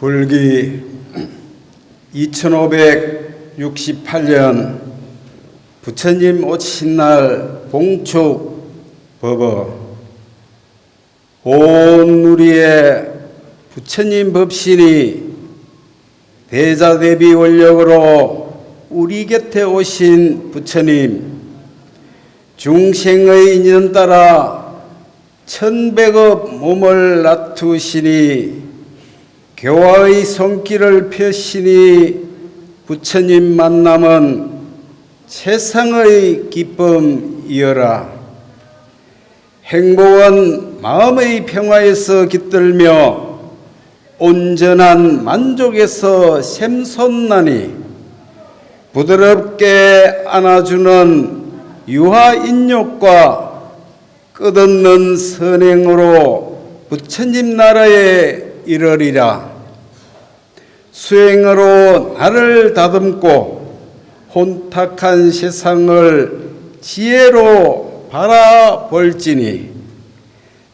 불기 2568년 부처님 오신 날 봉축 법어 온 누리의 부처님 법신이 대자대비 원력으로 우리 곁에 오신 부처님, 중생의 인연 따라 천백억 몸을 놔두시니 교화의 손길을 펴시니 부처님 만남은 세상의 기쁨이여라. 행복은 마음의 평화에서 깃들며 온전한 만족에서 샘솟나니 부드럽게 안아주는 유화인욕과 끝없는 선행으로 부처님 나라에 이르리라. 수행으로 나를 다듬고 혼탁한 세상을 지혜로 바라볼지니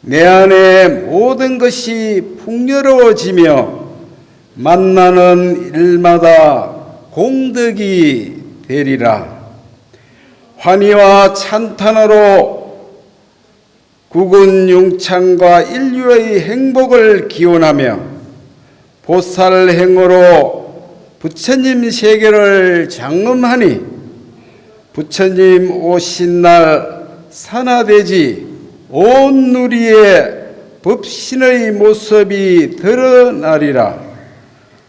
내 안에 모든 것이 풍요로워지며 만나는 일마다 공덕이 되리라. 환희와 찬탄으로 국은 융창과 인류의 행복을 기원하며 보살행으로 부처님 세계를 장엄하니 부처님 오신 날 산하대지 온 누리의 법신의 모습이 드러나리라.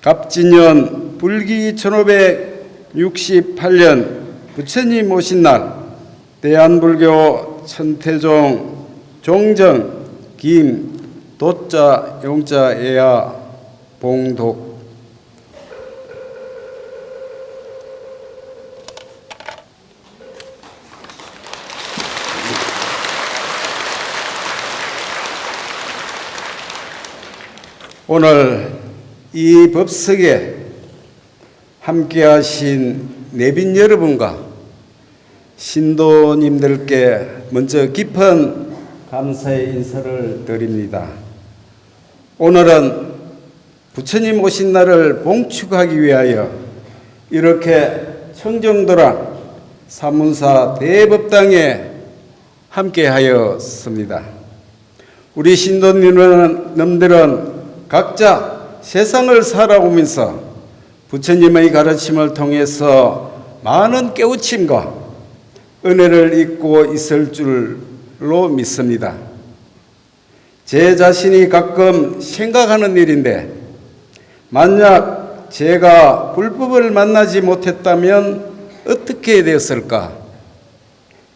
갑진년 불기 1568년 부처님 오신 날 대한불교 천태종 종정 김 도자 용자 애야 봉독. 오늘 이 법석에 함께하신 내빈 여러분과 신도님들께 먼저 깊은 감사의 인사를 드립니다. 오늘은 부처님 오신 날을 봉축하기 위하여 이렇게 청정도랑 사문사 대법당에 함께하였습니다. 우리 신도님들은 각자 세상을 살아오면서 부처님의 가르침을 통해서 많은 깨우침과 은혜를 잊고 있을 줄로 믿습니다. 제 자신이 가끔 생각하는 일인데 만약 제가 불법을 만나지 못했다면 어떻게 되었을까?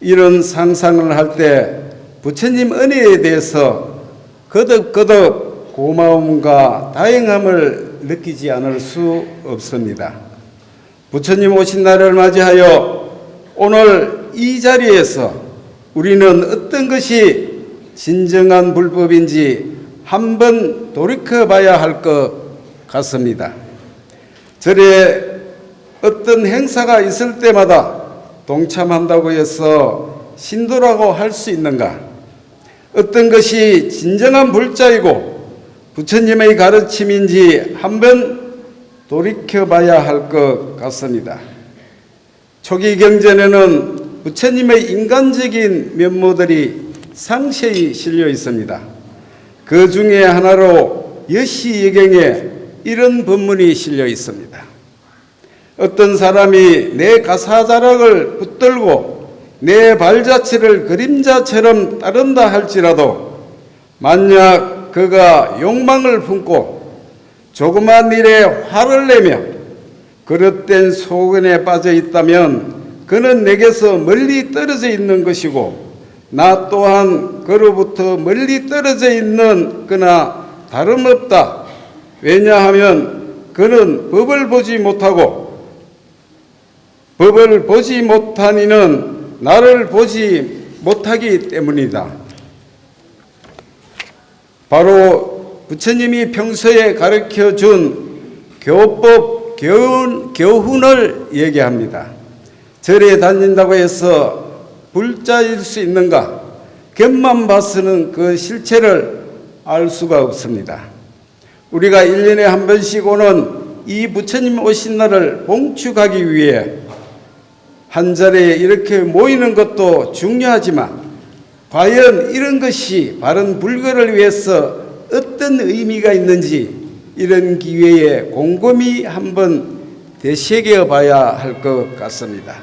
이런 상상을 할 때 부처님 은혜에 대해서 거듭거듭 고마움과 다행함을 느끼지 않을 수 없습니다. 부처님 오신 날을 맞이하여 오늘 이 자리에서 우리는 어떤 것이 진정한 불법인지 한번 돌이켜 봐야 할 것 같습니다. 절에 어떤 행사가 있을 때마다 동참한다고 해서 신도라고 할 수 있는가? 어떤 것이 진정한 불자이고 부처님의 가르침인지 한번 돌이켜봐야 할 것 같습니다. 초기 경전에는 부처님의 인간적인 면모들이 상세히 실려 있습니다. 그 중에 하나로 여시여경에 이런 법문이 실려 있습니다. 어떤 사람이 내 가사자락을 붙들고 내 발자취를 그림자처럼 따른다 할지라도 만약 그가 욕망을 품고 조그만 일에 화를 내며 그릇된 소근에 빠져 있다면 그는 내게서 멀리 떨어져 있는 것이고 나 또한 그로부터 멀리 떨어져 있는 그나 다름없다. 왜냐하면 그는 법을 보지 못하고 법을 보지 못한 이는 나를 보지 못하기 때문이다. 바로 부처님이 평소에 가르쳐준 교법, 교훈을 얘기합니다. 절에 다닌다고 해서 불자일 수 있는가? 겉만 봐서는 그 실체를 알 수가 없습니다. 우리가 1년에 한 번씩 오는 이 부처님 오신 날을 봉축하기 위해 한 자리에 이렇게 모이는 것도 중요하지만 과연 이런 것이 바른 불교를 위해서 어떤 의미가 있는지 이런 기회에 곰곰이 한번 되새겨 봐야 할 것 같습니다.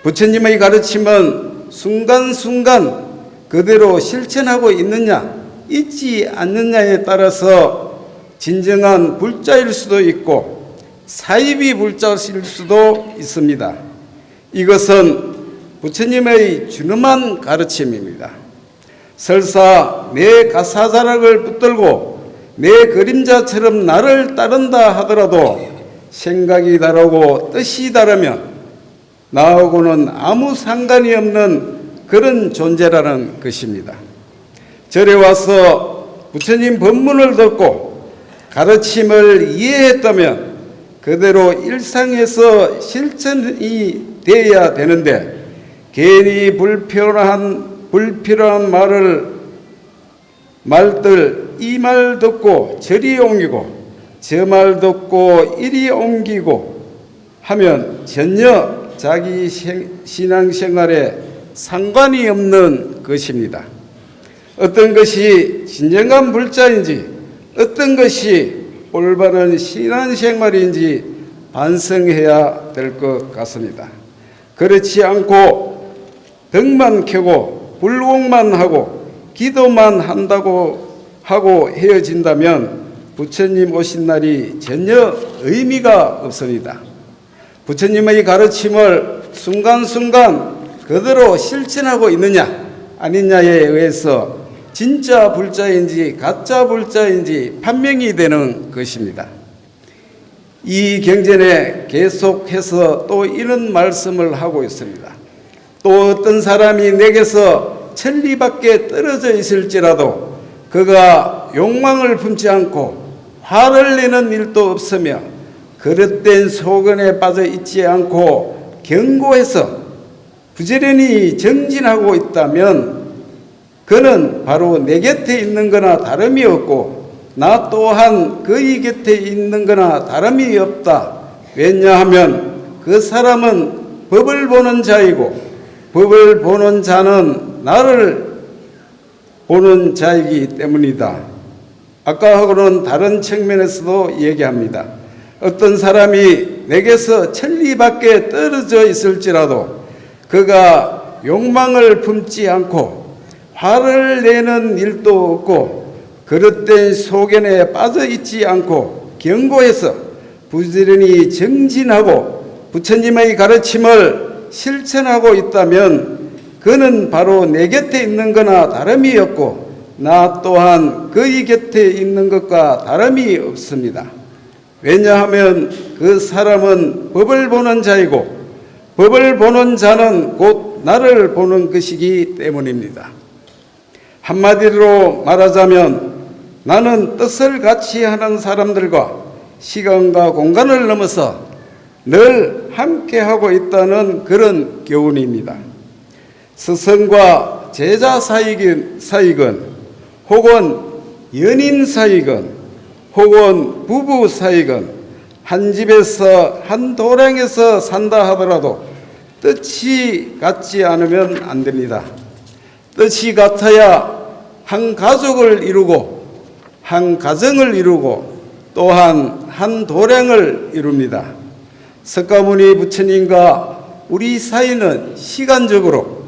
부처님의 가르침은 순간순간 그대로 실천하고 있느냐 있지 않느냐에 따라서 진정한 불자일 수도 있고 사이비 불자일 수도 있습니다. 이것은 부처님의 준엄한 가르침입니다. 설사 내 가사자락을 붙들고 내 그림자처럼 나를 따른다 하더라도 생각이 다르고 뜻이 다르면 나하고는 아무 상관이 없는 그런 존재라는 것입니다. 절에 와서 부처님 법문을 듣고 가르침을 이해했다면 그대로 일상에서 실천이 되어야 되는데 괜히 불필요한 말들 이 말 듣고 저리 옮기고 저 말 듣고 이리 옮기고 하면 전혀 자기 신앙생활에 상관이 없는 것입니다. 어떤 것이 진정한 불자인지 어떤 것이 올바른 신앙생활인지 반성해야 될 것 같습니다. 그렇지 않고 덕만 켜고 불공만 하고 기도만 한다고 하고 헤어진다면 부처님 오신 날이 전혀 의미가 없습니다. 부처님의 가르침을 순간순간 그대로 실천하고 있느냐 아니냐에 의해서 진짜 불자인지 가짜 불자인지 판명이 되는 것입니다. 이 경전에 계속해서 또 이런 말씀을 하고 있습니다. 또 어떤 사람이 내게서 천리 밖에 떨어져 있을지라도 그가 욕망을 품지 않고 화를 내는 일도 없으며 그릇된 소견에 빠져 있지 않고 견고해서 부지런히 정진하고 있다면 그는 바로 내 곁에 있는 거나 다름이 없고 나 또한 그의 곁에 있는 거나 다름이 없다. 왜냐하면 그 사람은 법을 보는 자이고 법을 보는 자는 나를 보는 자이기 때문이다. 아까하고는 다른 측면에서도 얘기합니다. 어떤 사람이 내게서 천리 밖에 떨어져 있을지라도 그가 욕망을 품지 않고 화를 내는 일도 없고 그릇된 소견에 빠져 있지 않고 견고해서 부지런히 정진하고 부처님의 가르침을 실천하고 있다면 그는 바로 내 곁에 있는 거나 다름이 없고 나 또한 그의 곁에 있는 것과 다름이 없습니다. 왜냐하면 그 사람은 법을 보는 자이고 법을 보는 자는 곧 나를 보는 것이기 때문입니다. 한마디로 말하자면 나는 뜻을 같이 하는 사람들과 시간과 공간을 넘어서 늘 함께하고 있다는 그런 교훈입니다. 스승과 제자 사이건 혹은 연인 사이건 혹은 부부 사이건 한 집에서 한 도량에서 산다 하더라도 뜻이 같지 않으면 안 됩니다. 뜻이 같아야 한 가족을 이루고 한 가정을 이루고 또한 한 도량을 이룹니다. 석가모니 부처님과 우리 사이는 시간적으로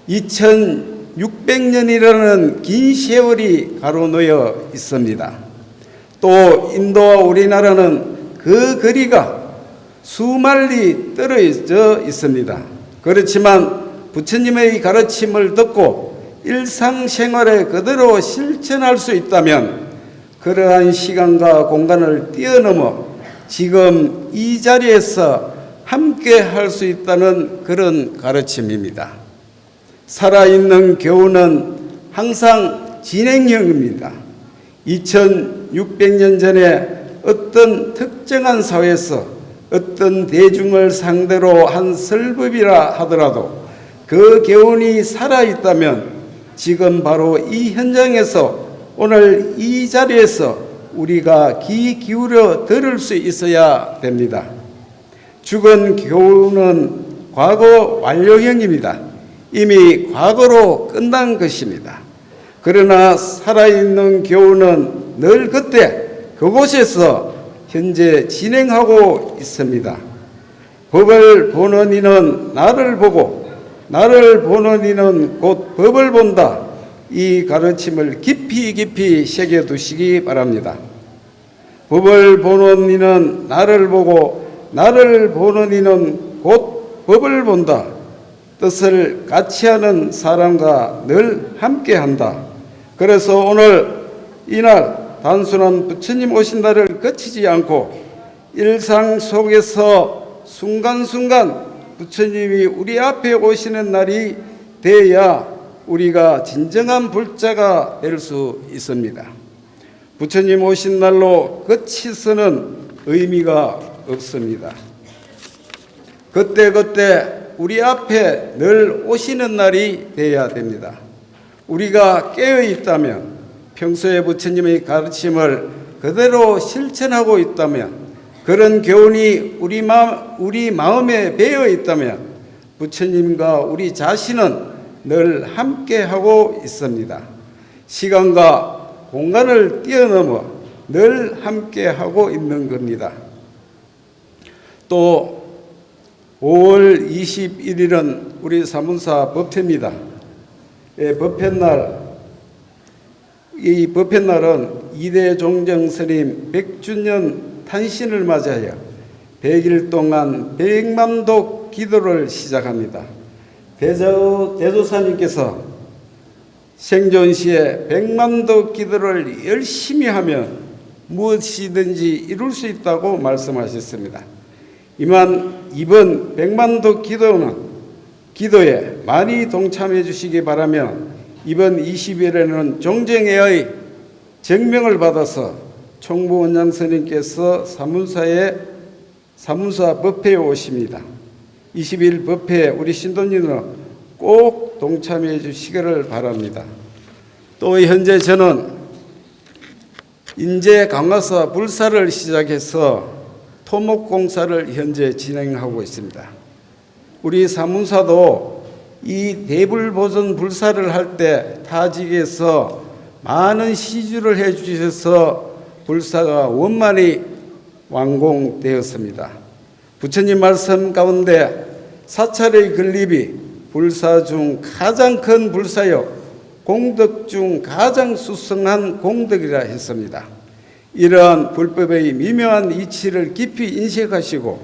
2600년이라는 긴 세월이 가로놓여 있습니다. 또 인도와 우리나라는 그 거리가 수만리 떨어져 있습니다. 그렇지만 부처님의 가르침을 듣고 일상생활에 그대로 실천할 수 있다면 그러한 시간과 공간을 뛰어넘어 지금 이 자리에서 함께 할 수 있다는 그런 가르침입니다. 살아있는 교훈은 항상 진행형입니다. 2600년 전에 어떤 특정한 사회에서 어떤 대중을 상대로 한 설법이라 하더라도 그 교훈이 살아있다면 지금 바로 이 현장에서 오늘 이 자리에서 우리가 귀 기울여 들을 수 있어야 됩니다. 죽은 교훈은 과거 완료형입니다. 이미 과거로 끝난 것입니다. 그러나 살아있는 교훈은 늘 그때 그곳에서 현재 진행하고 있습니다. 법을 보는 이는 나를 보고 나를 보는 이는 곧 법을 본다. 이 가르침을 깊이 새겨두시기 바랍니다. 법을 보는 이는 나를 보고 나를 보는 이는 곧 법을 본다. 뜻을 같이 하는 사람과 늘 함께한다. 그래서 오늘 이날 단순한 부처님 오신 날을 거치지 않고 일상 속에서 순간순간 부처님이 우리 앞에 오시는 날이 돼야 우리가 진정한 불자가 될 수 있습니다. 부처님 오신 날로 거치서는 의미가 없습니다. 그때 우리 앞에 늘 오시는 날이 돼야 됩니다. 우리가 깨어 있다면, 평소에 부처님의 가르침을 그대로 실천하고 있다면, 그런 교훈이 우리 마음에 배어 있다면 부처님과 우리 자신은 늘 함께하고 있습니다. 시간과 공간을 뛰어넘어 늘 함께하고 있는 겁니다. 또 5월 21일은 우리 사문사 법회입니다. 법회날, 이 법회날은 이대 종정 스님 100주년 탄신을 맞이하여 100일 동안 100만독 기도를 시작합니다. 대조사님께서 생존 시에 100만독 기도를 열심히 하면 무엇이든지 이룰 수 있다고 말씀하셨습니다. 이번 100만독 기도에 많이 동참해 주시기 바라며 이번 20일에는 종정회의 정명을 받아서 총무원장 스님께서 사문사 법회에 오십니다. 20일 법회에 우리 신도님은 꼭 동참해 주시기를 바랍니다. 또 현재 저는 인제 강화사 불사를 시작해서 토목공사를 현재 진행하고 있습니다. 우리 사문사도 이 대불보존 불사를 할 때 타직에서 많은 시주를 해 주셔서 불사가 원만히 완공되었습니다. 부처님 말씀 가운데 사찰의 건립이 불사 중 가장 큰 불사요 공덕 중 가장 수성한 공덕이라 했습니다. 이러한 불법의 미묘한 이치를 깊이 인식하시고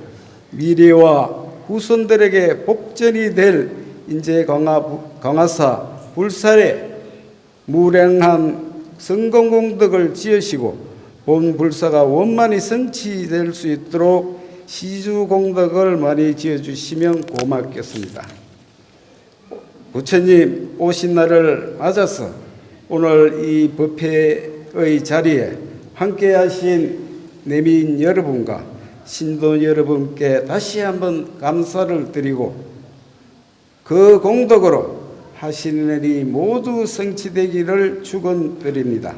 미래와 후손들에게 복전이 될 인제 강화사 불사에 무량한 성공공덕을 지으시고 본 불사가 원만히 성취될 수 있도록 시주공덕을 많이 지어주시면 고맙겠습니다. 부처님 오신 날을 맞아서 오늘 이 법회의 자리에 함께하신 내민 여러분과 신도 여러분께 다시 한번 감사를 드리고 그 공덕으로 하시는 일이 모두 성취되기를 축원드립니다.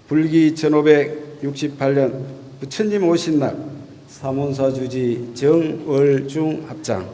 불기 1568년 부처님 오신 날 사문사 주지 정월중 합장